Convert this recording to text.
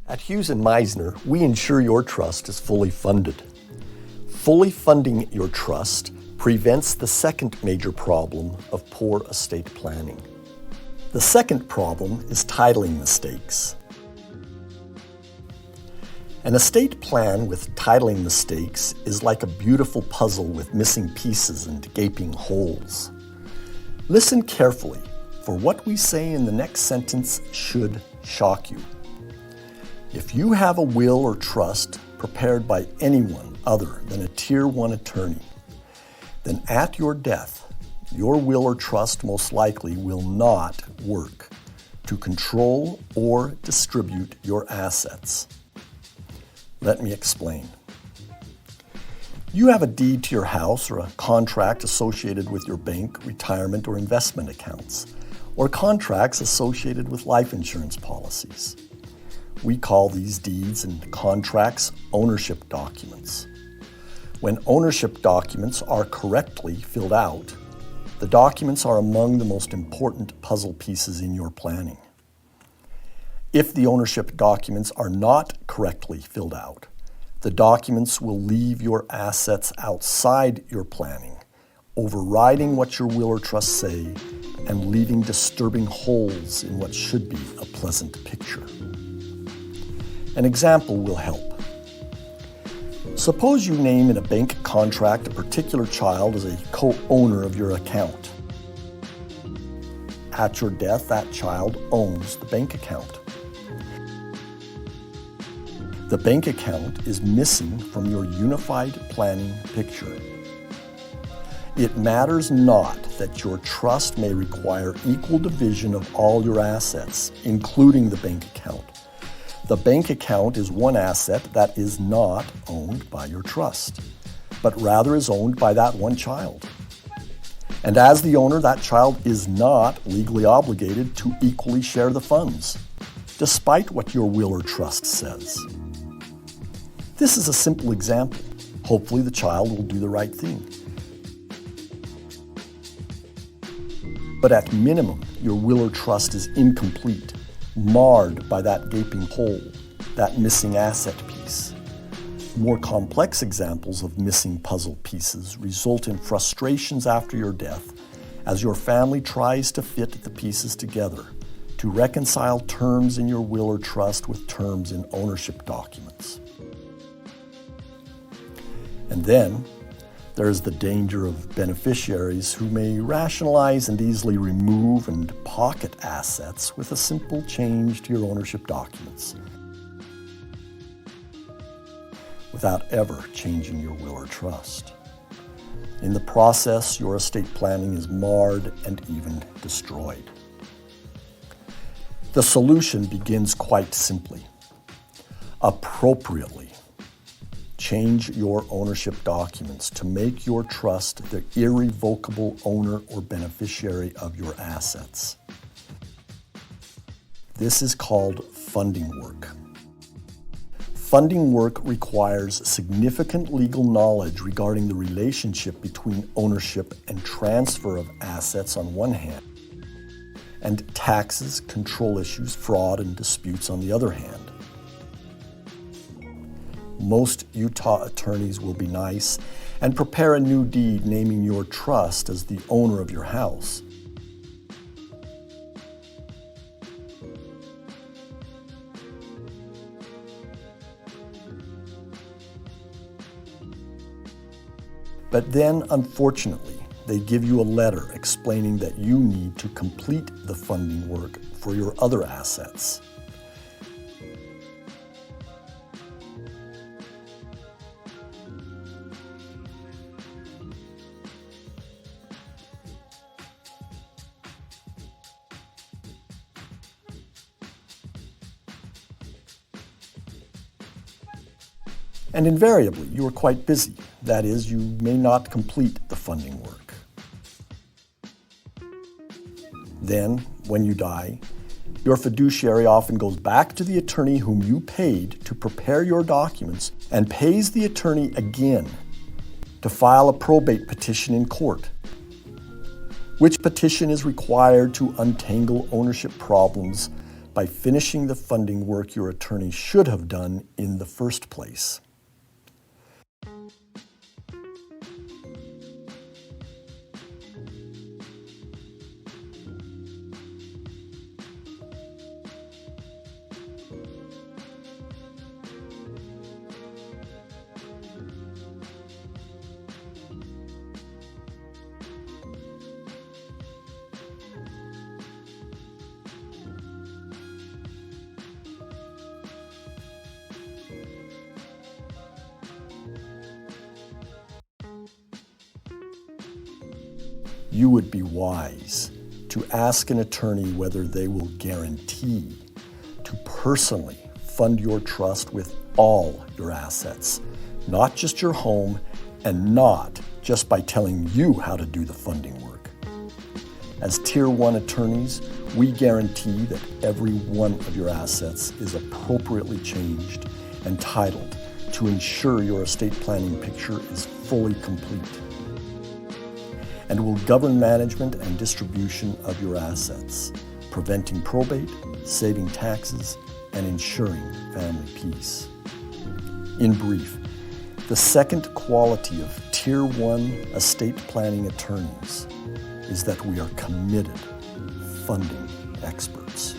At Hughes and Meisner, we ensure your trust is fully funded. Fully funding your trust prevents the second major problem of poor estate planning. The second problem is titling mistakes. An estate plan with titling mistakes is like a beautiful puzzle with missing pieces and gaping holes. Listen carefully, for what we say in the next sentence should shock you. If you have a will or trust prepared by anyone other than a Tier 1 attorney, then at your death, your will or trust most likely will not work to control or distribute your assets. Let me explain. You have a deed to your house or a contract associated with your bank, retirement, or investment accounts, or contracts associated with life insurance policies. We call these deeds and contracts ownership documents. When ownership documents are correctly filled out, the documents are among the most important puzzle pieces in your planning. If the ownership documents are not correctly filled out, the documents will leave your assets outside your planning, overriding what your will or trust say and leaving disturbing holes in what should be a pleasant picture. An example will help. Suppose you name in a bank contract a particular child as a co-owner of your account. At your death, that child owns the bank account. The bank account is missing from your unified planning picture. It matters not that your trust may require equal division of all your assets, including the bank account. The bank account is one asset that is not owned by your trust, but rather is owned by that one child. And as the owner, that child is not legally obligated to equally share the funds, despite what your will or trust says. This is a simple example. Hopefully the child will do the right thing. But at minimum, your will or trust is incomplete, marred by that gaping hole, that missing asset piece. More complex examples of missing puzzle pieces result in frustrations after your death as your family tries to fit the pieces together to reconcile terms in your will or trust with terms in ownership documents. And then there is the danger of beneficiaries who may rationalize and easily remove and pocket assets with a simple change to your ownership documents without ever changing your will or trust. In the process, your estate planning is marred and even destroyed. The solution begins quite simply. Appropriately change your ownership documents to make your trust the irrevocable owner or beneficiary of your assets. This is called funding work. Funding work requires significant legal knowledge regarding the relationship between ownership and transfer of assets on one hand, and taxes, control issues, fraud, and disputes on the other hand. Most Utah attorneys will be nice and prepare a new deed naming your trust as the owner of your house. But then, unfortunately, they give you a letter explaining that you need to complete the funding work for your other assets. And invariably, you are quite busy. That is, you may not complete the funding work. Then, when you die, your fiduciary often goes back to the attorney whom you paid to prepare your documents and pays the attorney again to file a probate petition in court, which petition is required to untangle ownership problems by finishing the funding work your attorney should have done in the first place. You would be wise to ask an attorney whether they will guarantee to personally fund your trust with all your assets, not just your home, and not just by telling you how to do the funding work. As Tier 1 attorneys, we guarantee that every one of your assets is appropriately changed and titled to ensure your estate planning picture is fully complete, and will govern management and distribution of your assets, preventing probate, saving taxes, and ensuring family peace. In brief, the second quality of Tier 1 estate planning attorneys is that we are committed funding experts.